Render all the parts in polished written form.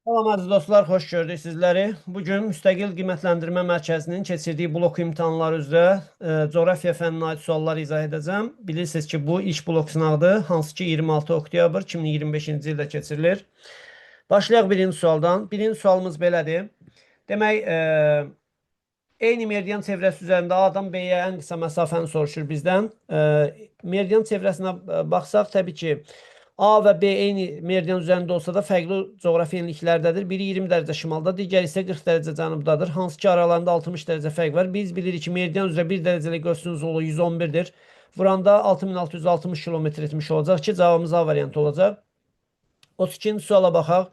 Salam aziz dostlar, xoş gördük sizləri. Bugün Müstəqil Qiymətləndirmə Mərkəzinin keçirdiyi blok imtahanları üzrə coğrafiya fənninə aid sualları izah edəcəm. Bilirsiniz ki, bu ilk blok sınavdır, hansı ki 26 oktyabr 2025-ci ildə keçirilir. Başlayaq birinci sualdan. Birinci sualımız belədir. Demək, eyni meridian çevrəsi üzərində A-dan B-yə ən qısa məsafəni soruşur bizdən. Meridian çevrəsinə baxsaq, təbii ki, A və B eyni meridian üzərində olsa da fərqli coğrafi enliklərdədir. Biri 20 dərəcə şimalda, digəri isə 40 dərəcə cənubdadır. Hansı ki, aralarında 60 dərəcə fərq var. Biz bilirik ki, meridian üzrə 1 dərəcəlik ölçünün uzunluğu 111-dir. Vuranda 6660 kilometr etmiş olacaq ki, cavabımız A variantı olacaq. 32-ci suala baxaq.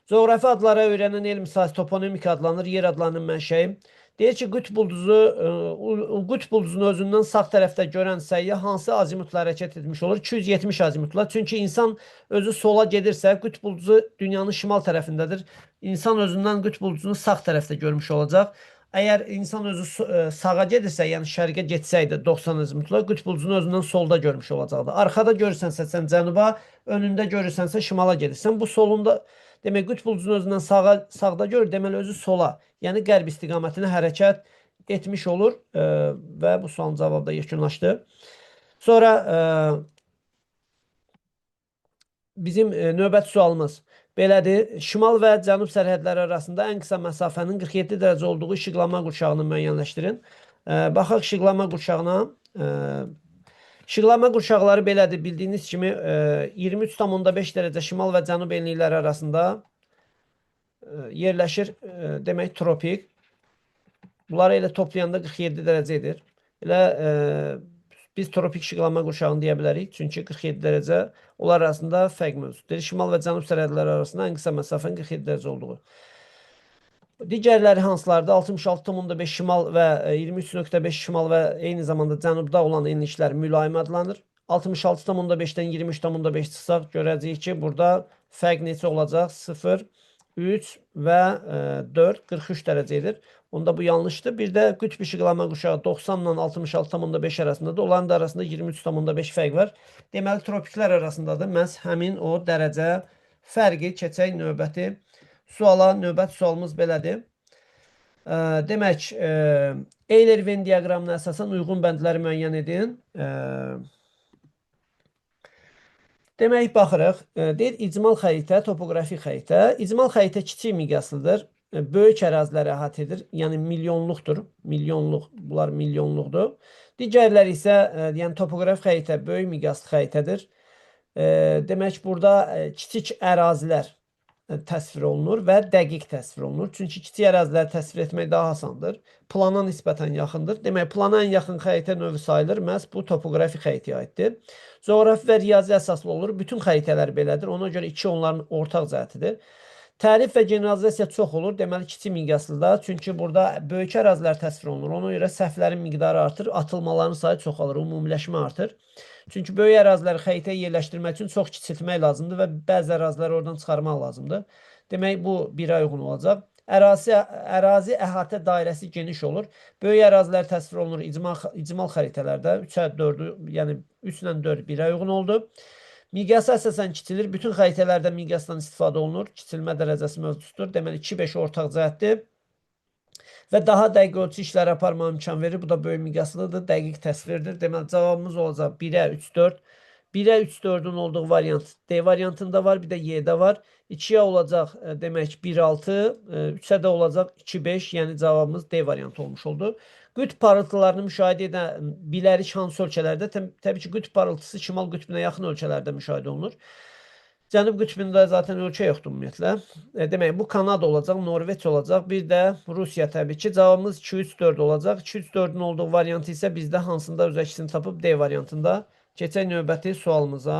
Coğrafi adlara öyrənən elm sahəsi toponimika adlanır, yer adlarının mənşəyi. Deyir ki, qütb ulduzunu özündən sağ tərəfdə görən səyyah hansı azimutla hərəkət etmiş olur? 270 azimutla. Çünki insan özü sola gedirsə, qütb ulduzu dünyanın şimal tərəfindədir. İnsan özündən qütb ulduzunu sağ tərəfdə görmüş olacaq. Əgər insan özü sağa gedirsə, yəni şərqə getsəydi 90 azimutla, qütb ulduzunu özündən solda görmüş olacaqdı. Arxada görürsənsə sən cənuba, önündə görürsənsə şimala gedirsən. Bu solunda demək qütb ulduzunu özündən sağda görür, deməli özü sola, yəni qərb istiqamətinə hərəkət etmiş olur və bu sualın cavabı da yekunlaşdı. Sonra bizim növbəti sualımız belədir. Şimal və cənub sərhədləri arasında ən qısa məsafənin 47 dərəcə olduğu işıqlama qurşağını müəyyənləşdirin. Baxaq işıqlama qurşağına. İşıqlama qurşaqları belədir. Bildiyiniz kimi 23,5 dərəcə şimal və cənub enlikləri arasında yerləşir. Demək tropik. Bunları elə toplayanda 47 dərəcə edir. Elə biz tropik işıqlama qurşağını deyə bilərik. Çünki 47 dərəcə onlar arasında fərq mövcuddur. Şimal və cənub sərhədləri arasında ən qısa məsafənin 47 dərəcə olduğu. Digərləri hansılardır? 66,5 şimal və 23,5 şimal və eyni zamanda cənubda olan enliklər mülayim adlanır. 66,5-dən 23,5 çıxsaq görəcəyik ki, burada fərq neçə olacaq? 0, 3 və 4, 43 dərəcədir. Onda bu yanlışdır. Bir də qütb işıqlama qurşağı 90 ilə 66,5 arasındadır. Onların da arasında 23,5 fərq var. Deməli, tropiklər arasındadır. Məhz həmin o dərəcə fərqi. Keçək növbəti suala. Növbəti sualımız belədir. Demək, Euler-Venn diaqramına əsasən uyğun bəndləri müəyyən edin. Demək, baxırıq. Deyir, icmal xəritə, topoqrafik xəritə. İcmal xəritə kiçik miqyaslıdır. Böyük əraziləri əhatə edir. Yəni, milyonluqdur. Milyonluq, bunlar milyonluqdur. Digərləri isə, yəni, topoqrafik xəritə böyük miqyaslı xəritədir. Demək, burada kiçik ərazilər təsvir olunur və dəqiq təsvir olunur. Çünki kiçik əraziləri təsvir etmək daha asandır. Plana nisbətən yaxındır. Demək, plana ən yaxın xəritə növü sayılır. Məhz bu topoqrafik xəritəyə aiddir. Coğrafi və riyazi əsaslı olur. Bütün xəritələr belədir. Ona görə 2 onların ortaq cəhətidir. Tərif və generalizasiya çox olur. Deməli, kiçik miqyaslıda. Çünki burada böyük ərazilər təsvir olunur. Ona görə səhvlərin miqdarı artır, atılmaların sayı çoxalır, ümumiləşmə artır. Çünki böyük əraziləri xəritəyə yerləşdirmək üçün çox kiçiltmək lazımdır və bəzi əraziləri oradan çıxarmaq lazımdır. Demək, bu birə uyğun olacaq. Ərazi əhatə dairəsi geniş olur. Böyük ərazilər təsvir olunur icmal xəritələrdə. 3-ə 4-ü, yəni 3 ilə 4 birə uyğun oldu. Miqyasa əsasən kiçilir. Bütün xəritələrdə miqyasdan istifadə olunur. Kiçilmə dərəcəsi mövcuddur. Deməli, 2-5 ortaq cəhətdir. Və daha dəqiq ölçü işləri aparmağa imkan verir. Bu da böyük miqyaslıdır, dəqiq təsvirdir. Deməli, cavabımız olacaq 1-ə 3, 4. 1-ə 3, 4-ün olduğu variant D variantında var, bir də Y-də var. 2-yə olacaq demək 1, 6, 3-ə də olacaq 2, 5, yəni cavabımız D variantı olmuş oldu. Qütb parıltılarını müşahidə edən bilərik hansı ölkələrdə? Təbii ki, qütb parıltısı şimal qütbünə yaxın ölkələrdə müşahidə olunur. Cənub qütbündə zaten ölkə yoxdur ümumiyyətlə. Demək, bu Kanada olacaq, Norveç olacaq, bir də Rusiya təbii ki. Cavabımız 2, 3, 4 olacaq. 2, 3, 4-ün olduğu variantı isə bizdə hansında öz əksini tapıb D variantında. Keçək növbəti sualımıza.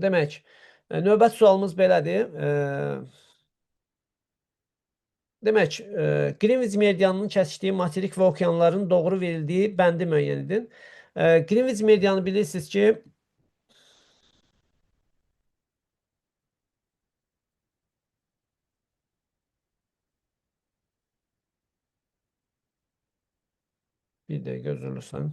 Demək, növbəti sualımız belədir. Demək, Greenwich meridianının kəsişdiyi materik və okeanların doğru verildiyi bəndi müəyyən edin. Greenwich meridianı bilirsiniz ki, bir dəqiqə özür lütfən.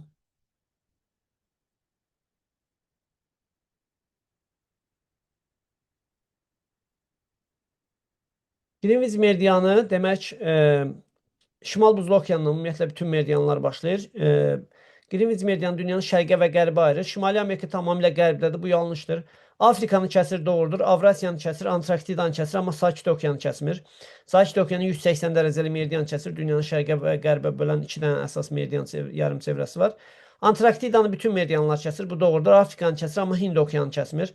Greenwich meridianı demək Şimal Buzlu Okeanından ümumiyyətlə bütün meridianlar başlayır. Greenwich meridianı dünyanın şərqə və qərbə ayırır. Şimali Amerika tamamilə qərbdədir. Bu yanlışdır. Afrikanı kəsir, doğrudur. Avrasiyanı kəsir, Antarktidanı kəsir, amma Sakit Okeanı kəsmir. Sakit Okeanı 180 dərəcəli meridian kəsir. Dünyanın şərqə və qərbə bölən 2 dənə əsas meridian yarım çevrəsi var. Antarktidanı bütün meridianlar kəsir. Bu doğrudur. Afrikanı kəsir, amma Hind Okeanı kəsmir.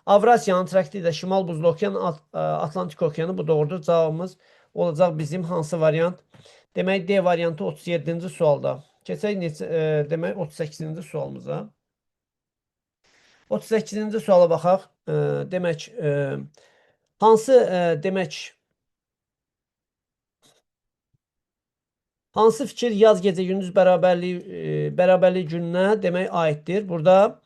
Avrasiya, Antarktida, Şimal Buzlu Okean, Atlantik Okeanı bu doğrudur. Cavabımız olacaq bizim hansı variant? Demək D variantı 37-ci sualda. Keçək demək 38-ci sualımıza. 38-ci suala baxaq. Demək hansı hansı fikir yaz gecə gündüz bərabərlik gününə demək aiddir? Burada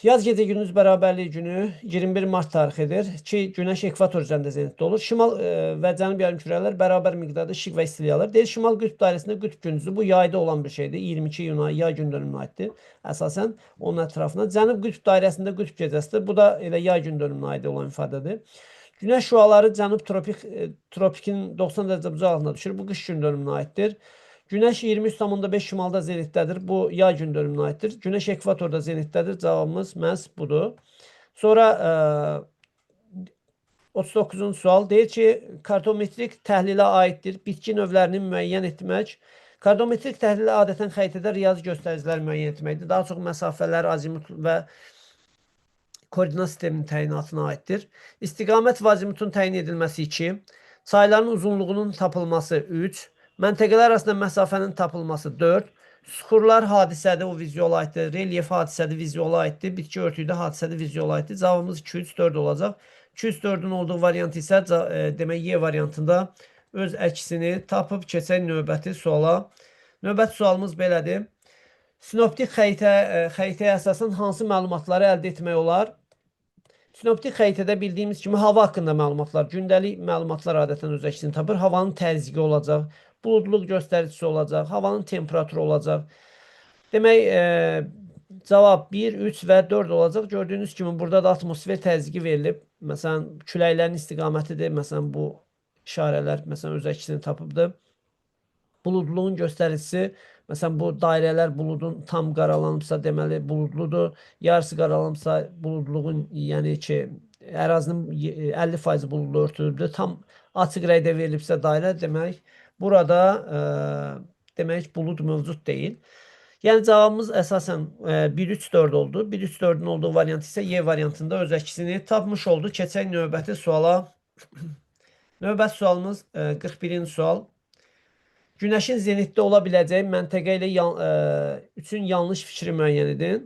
yaz gecə gündüz bərabərliyi günü 21 mart tarixidir ki, günəş ekvator üzərində zenitdə olur. Şimal və cənub yarımkürələr bərabər miqdarda işıq və istiliyi alır. Deyir, şimal qütb dairəsində qütb gündüzü bu yayda olan bir şeydir. 22 iyuna yay gündönümünə aiddir. Əsasən onun ətrafına. Cənub qütb dairəsində qütb gecəsidir. Bu da elə yay gündönümünə aid olan ifadədir. Günəş şüaları cənub tropikin 90 dərəcə bucaq düşür. Bu qış gündönümünə aiddir. Günəş 23,5 şimalda zenitdədir. Bu yay gündönümünə aiddir. Günəş ekvatorda zenitdədir. Cavabımız məhz budur. Sonra 39-cu sual deyir ki, kartometrik təhlilə aiddir. Bitki növlərini müəyyən etmək. Kartometrik təhlil adətən xəritədə riyazi göstəricilər müəyyən etməkdir. Daha çox məsafələr, azimut və koordinat sisteminin təyinatına aiddir. İstiqamət və azimutun təyin edilməsi 2. Sayıların uzunluğunun tapılması 3. Məntəqələr arasında məsafənin tapılması 4. Suxurlar hadisədir, o vizuala aiddir. Relyef hadisədir, vizuala aiddir. Bitki örtüyüdə hadisədir, vizuala aiddir. Cavabımız 2, 3, 4 olacaq. 2, 3, 4-ün olduğu variant isə demək Y variantında öz əksini tapıb keçək növbəti suala. Növbəti sualımız belədir. Sinoptik xəritəyə əsasən hansı məlumatları əldə etmək olar? Sinoptik xəritədə bildiyimiz kimi hava haqqında məlumatlar, gündəlik məlumatlar adətən öz əksini tapır. Havanın təzyiqi olacaq, buludluq göstəricisi olacaq, havanın temperaturu olacaq. Demək, cavab 1, 3 və 4 olacaq. Gördüyünüz kimi burada da atmosfer təzyiqi verilib. Məsələn, küləklərin istiqamətidir. Məsələn, bu işarələr məsələn öz əksini tapıbdır. Buludluğun göstəricisi, məsələn, bu dairələr buludun tam qaralanıbsa, deməli buludludur. Yarısı qaralanıbsa, buludluğun, yəni ki, ərazinin 50% buludlu örtülüdür. Tam açıq rəngdə verilibsə dairə, demək, burada demək, bulud mövcud deyil. Yəni, cavabımız əsasən 1, 3, 4 oldu. 1, 3, 4-ün olduğu variant isə Y variantında öz əksini tapmış oldu. Keçək növbəti suala. Növbəti sualımız 41-ci sual. Günəşin zenitdə ola biləcəyi məntəqə ilə üçün yanlış fikri müəyyən edin.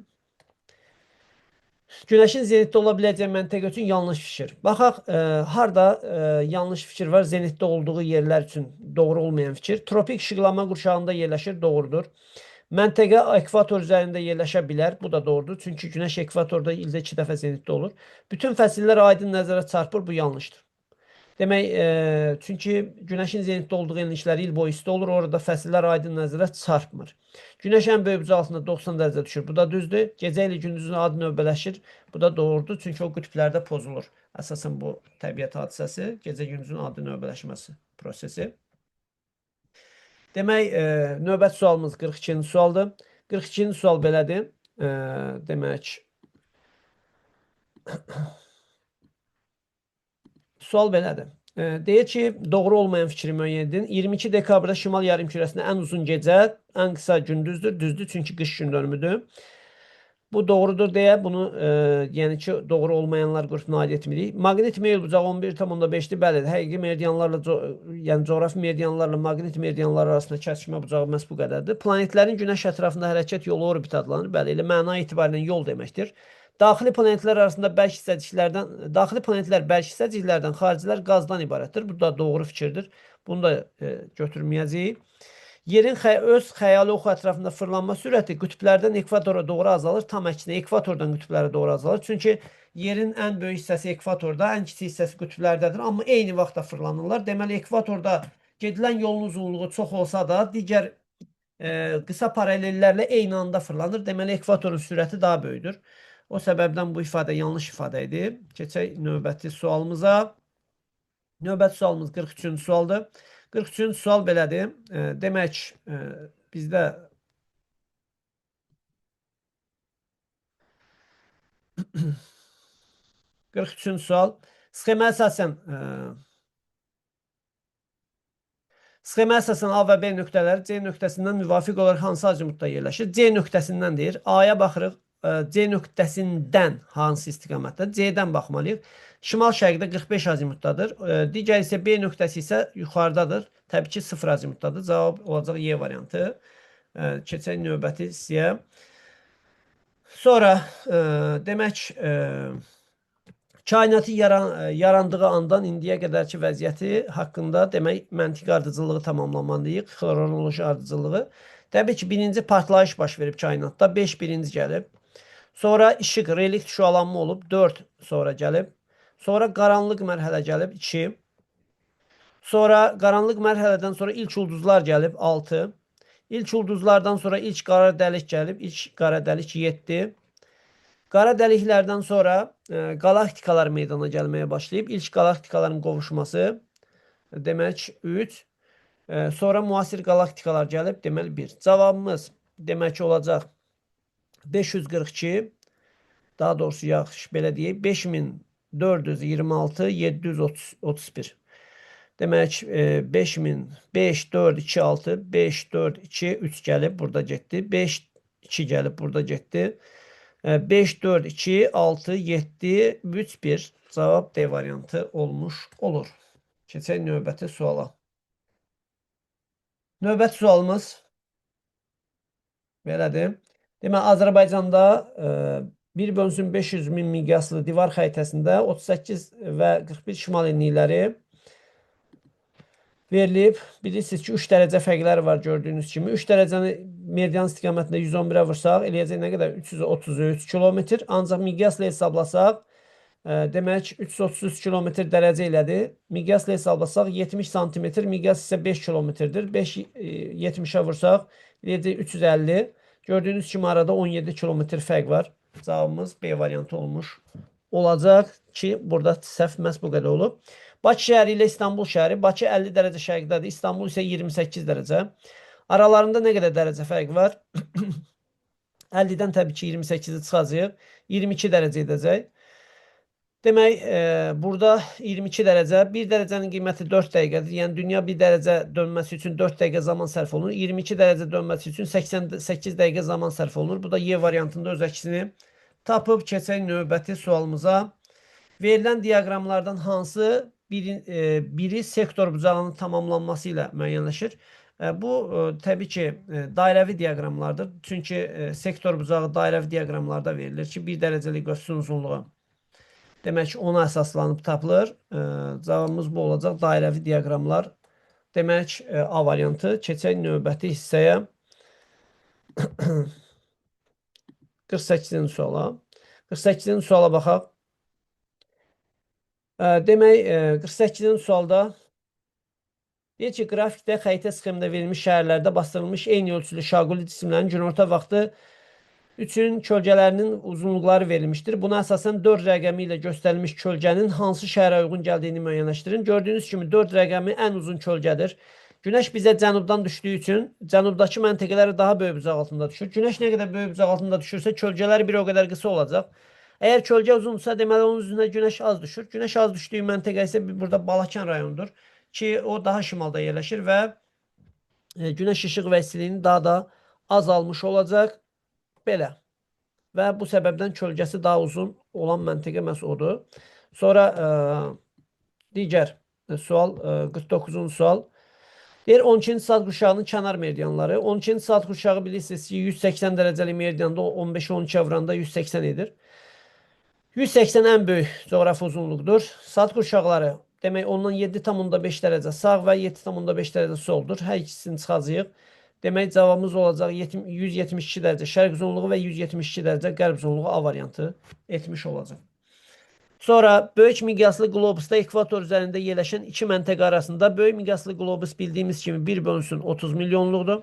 Günəşin zenitdə ola biləcəyi məntəqə üçün yanlış fikir. Baxaq, harada yanlış fikir var? Zenitdə olduğu yerlər üçün doğru olmayan fikir. Tropik işıqlanma qurşağında yerləşir, doğrudur. Məntəqə ekvator üzərində yerləşə bilər, bu da doğrudur. Çünki Günəş ekvatorda ildə 2 dəfə zenitdə olur. Bütün fəsillər aydın nəzərə çarpır, bu yanlışdır. Demək, çünki Günəşin zenitdə olduğu enlikləri il boyu isti olur, orada fəsillər aydın nəzərə çarpmır. Günəş ən böyük bucaq altında 90 dərəcə düşür, bu da düzdür. Gecə ilə gündüzün adı növbələşir, bu da doğrudur, çünki o qütblərdə pozulur. Əsasən bu təbiət hadisəsi, gecə-gündüzün adı növbələşməsi prosesi. Demək, növbəti sualımız 42-ci sualdır. 42-ci sual belədir. Demək, sual belədir. Deyir ki, doğru olmayan fikri müəyyən edin. 22 dekabrda şimal yarımkürəsində ən uzun gecə, ən qısa gündüzdür. Düzdür, çünki qış gündönümüdür. Bu doğrudur deyə bunu, yəni ki, doğru olmayanlar qrupuna aid etmirik. Maqnit meyl bucağı 11,5-dir. Bəli, həqiqi meridianlarla, yəni coğrafi meridianlarla maqnit meridianlar arasında kəsişmə bucağı məhz bu qədərdir. Planetlərin Günəş ətrafında hərəkət yolu orbit adlanır. Bəli, elə məna etibarilə yol deməkdir. Daxili planetlər arasında bərk hissəciklərdən xaricilər qazdan ibarətdir. Bu da doğru fikirdir. Bunu da götürməyəcəyik. Yerin öz xəyali oxu ətrafında fırlanma sürəti qütblərdən ekvatora doğru azalır. Tam əksinə ekvatordan qütblərə doğru azalır. Çünki yerin ən böyük hissəsi ekvatorda, ən kiçik hissəsi qütblərdədir. Amma eyni vaxtda fırlanırlar. Deməli, ekvatorda gedilən yolun uzunluğu çox olsa da, digər qısa paralellərlə eyni anda fırlanır. Deməli, ekvatorun sürəti daha böyüdür. O səbəbdən bu ifadə yanlış ifadə idi. Keçək növbəti sualımıza. Növbəti sualımız 43-cü sualdır. 43-cü sual belədir. Demək, bizdə 43-cü sual. Sxemə əsasən A və B nöqtələri C nöqtəsindən müvafiq olaraq hansı azimutda yerləşir? C nöqtəsindən deyir. A-ya baxırıq. C nöqtəsindən hansı istiqamətdə? C-dən baxmalıyıq. Şimal-şərqdə 45 azimutdadır. Digər isə B nöqtəsi isə yuxarıdadır. Təbii ki, 0 azimutdadır. Cavab olacaq Y variantı. Keçək növbəti hissəyə. Sonra demək, kainatı yarandığı andan indiyə qədərki vəziyyəti haqqında demək məntiqi ardıcıllığı tamamlamalıyıq. Xronoloji ardıcıllığı. Təbii ki, birinci partlayış baş verib kainatda. 5 birinci gəlib. Sonra işıq, relikt şüalanma olub. 4 sonra gəlib. Sonra qaranlıq mərhələ gəlib. 2. Sonra qaranlıq mərhələdən sonra ilk ulduzlar gəlib. 6. İlk ulduzlardan sonra ilk qara dəlik gəlib. İlk qara dəlik 7. Qara dəliklərdən sonra qalaktikalar meydana gəlməyə başlayıb. İlk qalaktikaların qovuşması demək 3. Sonra müasir qalaktikalar gəlib, deməli 1. Cavabımız demək olacaq 542. Daha doğrusu yaxşı belə deyək. 5426 731. Demək 5000 5 4 2 6 5 4 2 3 gəlib burada getdi. 5 2 gəlib burada getdi. 5 4 2 6 7 3 1. Cavab D variantı olmuş olur. Keçək növbəti suala. Növbəti sualımız belədir. Demək, Azərbaycanda 1/500 min miqyaslı divar xəritəsində 38 və 41 şimal enlikləri verilib. Bilirsiniz ki, 3 dərəcə fərqləri var gördüyünüz kimi. 3 dərəcəni meridian istiqamətində 111-ə vursaq, eləyəcək nə qədər? 333 kilometr. Ancaq miqyasla hesablasaq, demək 333 kilometr dərəcə elədir. Miqyasla hesablasaq 70 santimetr, miqyas isə 5 kilometrdir. 5 70-ə vursaq, eləyəcək 350. Gördüyünüz kimi arada 17 kilometr fərq var. Cavabımız B variantı olmuş olacaq ki, burada səhv məhz bu qədər olub. Bakı şəhəri ilə İstanbul şəhəri. Bakı 50 dərəcə şərqdədir. İstanbul isə 28 dərəcə. Aralarında nə qədər dərəcə fərq var? 50-dən təbii ki, 28-i çıxacaq. 22 dərəcə edəcək. Demək, burada 22 dərəcə. 1 dərəcənin qiyməti 4 dəqiqədir. Yəni, dünya 1 dərəcə dönməsi üçün 4 dəqiqə zaman sərf olunur. 22 dərəcə dönməsi üçün 88 dəqiqə zaman sərf olunur. Bu da Y variantında öz əksini tapıb keçək növbəti sualımıza. Verilən diaqramlardan hansı biri sektor bucağının tamamlanması ilə müəyyənləşir? Bu, təbii ki, dairəvi diaqramlardır. Çünki sektor bucağı dairəvi diaqramlarda verilir ki, 1 dərəcəlik qövsün uzunluğu demək ki, ona əsaslanıb tapılır. Cavabımız bu olacaq. Dairəvi diaqramlar demək A variantı. Keçək növbəti hissəyə. 48-ci suala. 48-ci suala baxaq. Demək, 48-ci sualda deyir ki, qrafikdə xəritə sxemində verilmiş şəhərlərdə bastırılmış eyni ölçülü şaquli cisimlərin günorta vaxtı üçün kölgələrinin uzunluqları verilmişdir. Buna əsasən 4 rəqəmi ilə göstərilmiş kölgənin hansı şəhərə uyğun gəldiyini müəyyənləşdirin. Gördüyünüz kimi 4 rəqəmi ən uzun kölgədir. Günəş bizə cənubdan düşdüyü üçün cənubdakı məntəqələri daha böyük bucaq altında düşür. Günəş nə qədər böyük bucaq altında düşürsə, kölgələr bir o qədər qısa olacaq. Əgər kölgə uzunsa, deməli onun üzrünə günəş az düşür. Günəş az düşdüyü məntəqə isə burada Balakən rayonudur ki, o daha şimalda yerləşir və günəş işıq və istiliyinin daha da azalmış olacaq. Belə. Və bu səbəbdən kölgəsi daha uzun olan məntəqə məhz odur. Sonra digər sual, 49-cu sual. Deyir, 12-ci saat quşağının kənar meridianları. 12-ci saat quşağı bilirsiniz ki, 180 dərəcəli meridiyanda 15-12 vuranda 180 edir. 180 ən böyük coğrafi uzunluqdur. Saat quşaqları demək ondan 7,5 dərəcə sağ və 7,5 dərəcə soldur. Hər ikisini çıxacağıq. Demək cavabımız olacaq 172 dərəcə şərq uzunluğu və 172 dərəcə qərb uzunluğu A variantı etmiş olacaq. Sonra böyük miqyaslı qlobusda ekvator üzərində yerləşən iki məntəqə arasında böyük miqyaslı qlobus bildiyimiz kimi 1/30 milyonluqdur.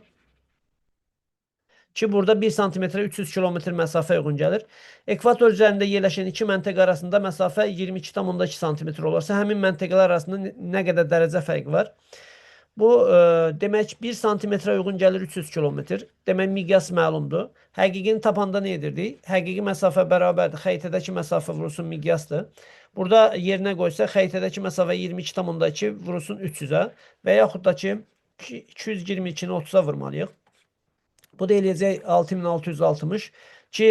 Ki burada 1 santimetre 300 kilometr məsafə uyğun gəlir. Ekvator üzərində yerləşən iki məntəqə arasında məsafə 22,2 santimetr olarsa, həmin məntəqələr arasında nə qədər dərəcə fərqi var? Bu demək 1 santimetrə uyğun gəlir 300 kilometr. Demək miqyas məlumdur. Həqiqini tapanda nə edirdik? Həqiqi məsafə bərabərdir. Xəritədəki məsafə vurulsun miqyasdır. Burada yerinə qoysa xəritədəki məsafə 22,2 vurulsun 300-ə və yaxud da ki 222-ni 30-a vurmalıyıq. Bu da eləyəcək 6660 ki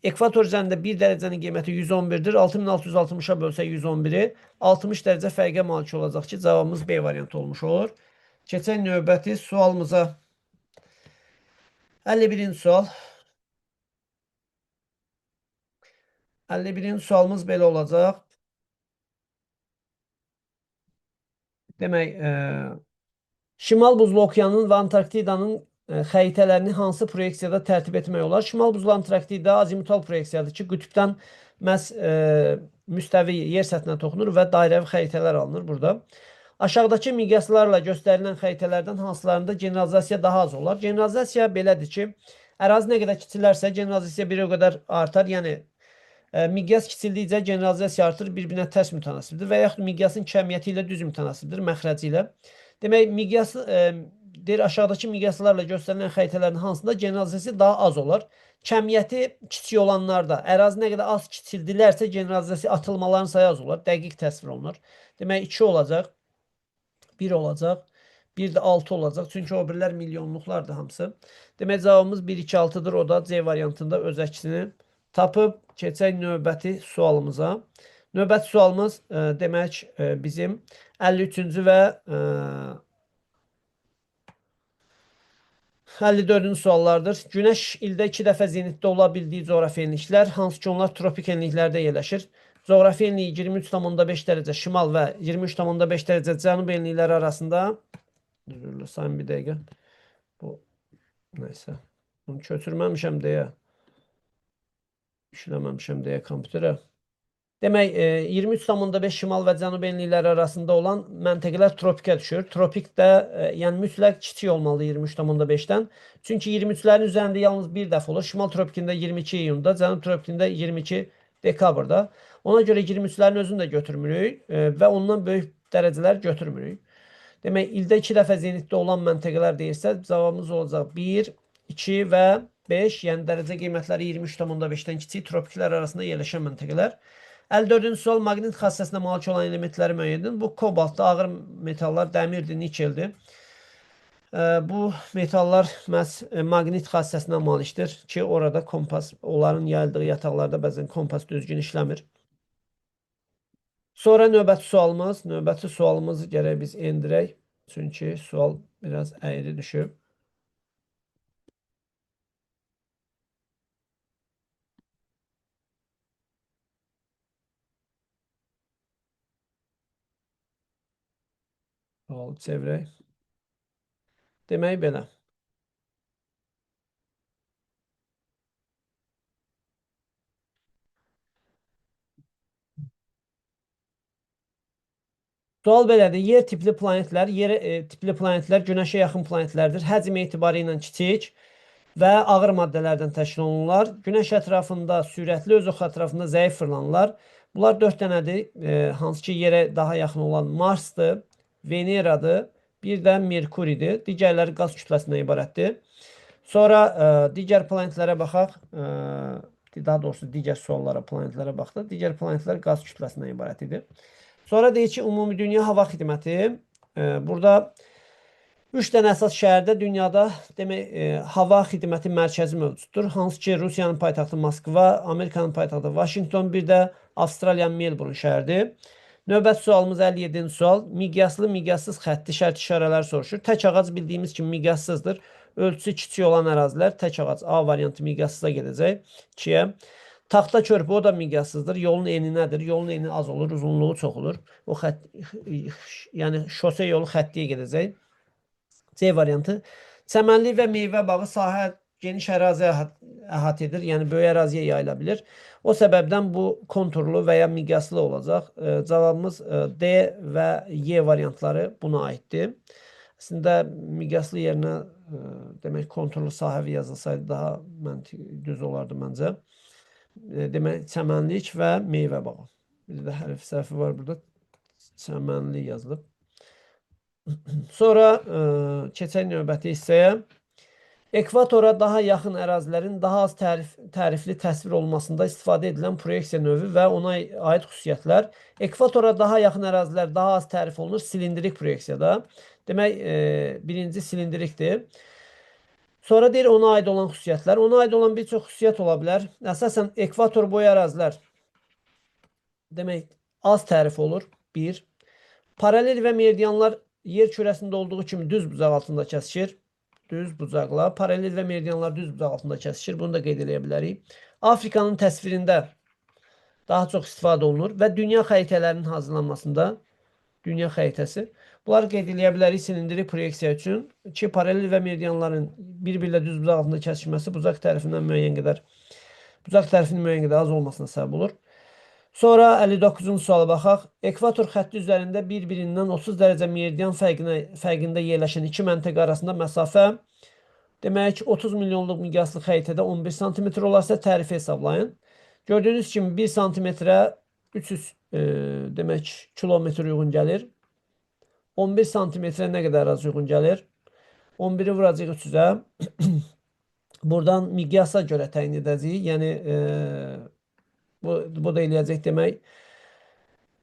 ekvator üzərində 1 dərəcənin qiyməti 111-dir. 6660-a bölsək 111-i 60 dərəcə fərqə malik olacaq ki, cavabımız B variantı olmuş olur. Keçək növbəti sualımıza. 51-ci sual. 51-ci sualımız belə olacaq. Demək, Şimal Buzlu Okeanın və Antarktidanın xəritələrini hansı proyeksiyada tərtib etmək olar? Şimal Buzlu Antarktida azimutal proyeksiyadır ki, qütbdən məhz müstəvi yer səthinə toxunur və dairəvi xəritələr alınır burada. Aşağıdakı miqyaslarla göstərilən xəritələrdən hansılarında generalizasiya daha az olar? Generalizasiya belədir ki, ərazi nə qədər kiçilərsə, generalizasiya bir o qədər artar. Yəni, miqyas kiçildikcə generalizasiya artır, bir-birinə tərs mütənasibdir və yaxud miqyasın kəmiyyəti ilə düz mütənasibdir, məxrəci ilə. Demək, miqyas, deyir, aşağıdakı miqyaslarla göstərilən xəritələrin hansında generalizasiya daha az olar? Kəmiyyəti kiçik olanlarda, ərazi nə qədər az kiçildilərsə, generalizasiya atılmaların sayı az olar, dəqiq təsvir olunur. Demək, 2 olacaq. 1 olacaq. Bir də 6 olacaq. Çünki o birlər milyonluqlardır hamısı. Demək, cavabımız 1, 2, 6-dır. O da C variantında öz əksini tapıb. Keçək növbəti sualımıza. Növbəti sualımız demək bizim 53-cü və 54-cü suallardır. Günəş ildə 2 dəfə zenitdə ola bildiyi coğrafi enliklər, hansı ki onlar tropik enliklərdə yerləşir. Coğrafi enliyi 23,5 dərəcə şimal və 23,5 dərəcə cənub enlikləri arasında. Sayın bir dəqiqə. Bu, neysə. Bunu köçürməmişəm deyə. İşləməmişəm deyə kompüterə. Demək, 23,5 şimal və cənub enlikləri arasında olan məntəqələr tropikə düşür. Tropikdə, yəni mütləq kiçik olmalı 23,5-dən. Çünki 23-lərin üzərində yalnız bir dəfə olur. Şimal tropikində 22 iyunda, cənub tropikində 22 dekabrda. Ona görə 23-lərin özünü də götürmürük və ondan böyük dərəcələr götürmürük. Demək, ildə 2 dəfə zenitdə olan məntəqələr deyirsə, cavabımız olacaq 1, 2 və 5, yəni dərəcə qiymətləri 23,5-dən kiçik tropiklər arasında yerləşən məntəqələr. 54-cü sual, maqnit xassəsinə malik olan elementləri müəyyən edin. Bu kobaltdır, ağır metallar, dəmirdir, nikeldir. Bu metallar məhz maqnit xassəsinə malikdir ki, orada kompas, onların yayıldığı yataqlarda bəzən kompas düzgün işləmir. Sonra növbəti sualımızı gərək biz endirək. Çünki sual biraz əyri düşüb. Sualı çevirək. Demək belə. Sual belədir. Yer tipli planetlər Günəşə yaxın planetlərdir. Həcm etibarı ilə kiçik və ağır maddələrdən təşkil olunurlar. Günəş ətrafında sürətli, öz oxu ətrafında zəif fırlanırlar. Bunlar 4 dənədir. Hansı ki, yerə daha yaxın olan Marsdır, Veneradır, bir də Merkuridir. Digərləri qaz kütləsindən ibarətdir. Sonra digər planetlərə baxaq. Daha doğrusu digər suallara, planetlərə baxdıq. Digər planetlər qaz kütləsindən ibarət idi. Sonra deyir ki, ümumi dünya hava xidməti. Burada 3 dənə əsas şəhərdə dünyada demək hava xidməti mərkəzi mövcuddur. Hansı ki, Rusiyanın paytaxtı Moskva, Amerikanın paytaxtı Vaşinqton, bir də Avstraliyanın Melbourne şəhəridir. Növbəti sualımız 57-ci sual. Miqyaslı, miqyassız xətti şərt işarələri soruşur. Tək ağac bildiyimiz kimi miqyassızdır. Ölçüsü kiçik olan ərazilər tək ağac A variantı miqyassıza gedəcək. 2-yə. Taxta körpü, o da miqyassızdır. Yolun eni nədir? Yolun eni az olur, uzunluğu çox olur. O yəni şose yolu xəttiyə gedəcək. C variantı. Çəmənlik və meyvə bağı sahə geniş əraziyə əhatə edir. Yəni böyük əraziyə yayıla bilir. O səbəbdən bu konturlu və ya miqyaslı olacaq. Cavabımız D və Y variantları buna aiddir. Əslində miqyaslı yerinə demək kontrollu sahəvi yazılsaydı daha düz olardı məncə. Demək çəmənlik və meyvə bağı. Bir də hərf səhvi var burada. Çəmənlik yazılıb. Sonra keçək növbəti hissəyə. Ekvatora daha yaxın ərazilərin daha az tərifli təsvir olmasında istifadə edilən proyeksiya növü və ona aid xüsusiyyətlər. Ekvatora daha yaxın ərazilər daha az tərif olunur silindrik proyeksiyada. Demək, birinci silindrikdir. Sonra deyir ona aid olan xüsusiyyətlər. Ona aid olan bir çox xüsusiyyət ola bilər. Əsasən ekvator boyu ərazilər demək az tərif olur. 1. Paralel və meridianlar yer kürəsində olduğu kimi düz bucaq altında kəsişir. Düz bucaqla. Paralel və meridianlar düz bucaq altında kəsişir. Bunu da qeyd edə bilərik. Afrikanın təsvirində daha çox istifadə olunur və dünya xəritələrinin hazırlanmasında dünya xəritəsi. Bunları qeyd edə bilərik silindrik proyeksiya üçün ki, paralel və meridianların bir-birlə düz bucaq altında kəsişməsi bucaq tərifinin müəyyən qədər az olmasına səbəb olur. Sonra 59-cu suala baxaq. Ekvator xətti üzərində bir-birindən 30 dərəcə meridian fərqində yerləşən iki məntəqə arasında məsafə demək 30 milyonluq miqyaslı xəritədə 11 sm olarsa tərifi hesablayın. Gördüyünüz kimi 1 sm-ə 300 demək kilometr uyğun gəlir. 11 sm-ə nə qədər az uyğun gəlir? 11-i vuracaq 300-ə. Buradan miqyasa görə təyin edəcəyik. Yəni bu da eləyəcək demək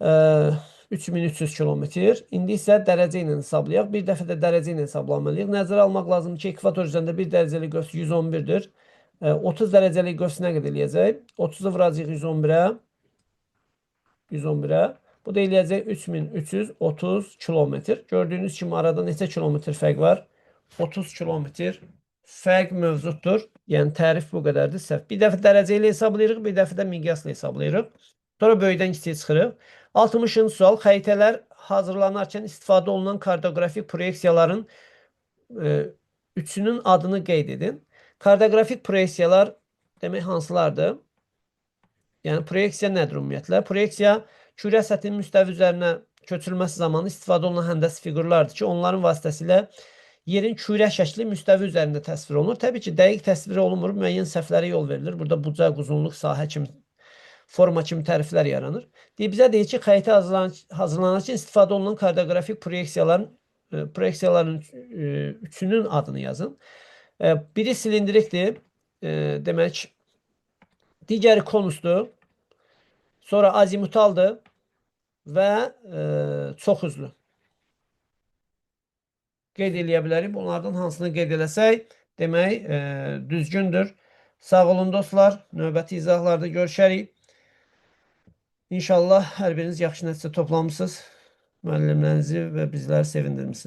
3300 kilometr. İndi isə dərəcə ilə hesablayaq. Bir dəfə də dərəcə ilə hesablamalıyıq. Nəzərə almaq lazımdır ki, ekvator üzərində 1 dərəcəlik qövs 111-dir. 30 dərəcəlik qövs nə qədər eləyəcək? 30-u vuracaq 111-ə. Bu da eləyəcək 3330 kilometr. Gördüyünüz kimi arada neçə kilometr fərq var? 30 kilometr fərq mövcuddur. Yəni tərif bu qədərdir səhv. Bir dəfə dərəcə ilə hesablayırıq, bir dəfə də miqyasla hesablayırıq. Sonra böyükdən kiçiyə çıxırıq. 60-cı sual. Xəritələr hazırlanarkən istifadə olunan kartoqrafik proyeksiyaların üçünün adını qeyd edin. Kartoqrafik proyeksiyalar demək hansılardır? Yəni proyeksiya nədir ümumiyyətlə? Proyeksiya kürə səthinin müstəvi üzərinə köçürülməsi zamanı istifadə olunan həndəsi fiqurlardır ki, onların vasitəsilə yerin kürə şəkli müstəvi üzərində təsvir olunur. Təbii ki, dəqiq təsvir olunmur, müəyyən səhvlərə yol verilir. Burada bucaq, uzunluq, sahə kimi, forma kimi təriflər yaranır. Bizə deyir ki, xəritə hazırlanarkən istifadə olunan kartoqrafik proyeksiyaların üçünün adını yazın. Biri silindrikdir, demək, digəri konusdur, sonra azimutaldır və çox üzlü. Qeyd eləyə bilərik. Bunlardan hansını qeyd eləsək, demək, düzgündür. Sağ olun dostlar. Növbəti izahlarda görüşərik. İnşallah hər biriniz yaxşı nəticə toplamısınız. Müəllimlərinizi və bizləri sevindirmişsiniz.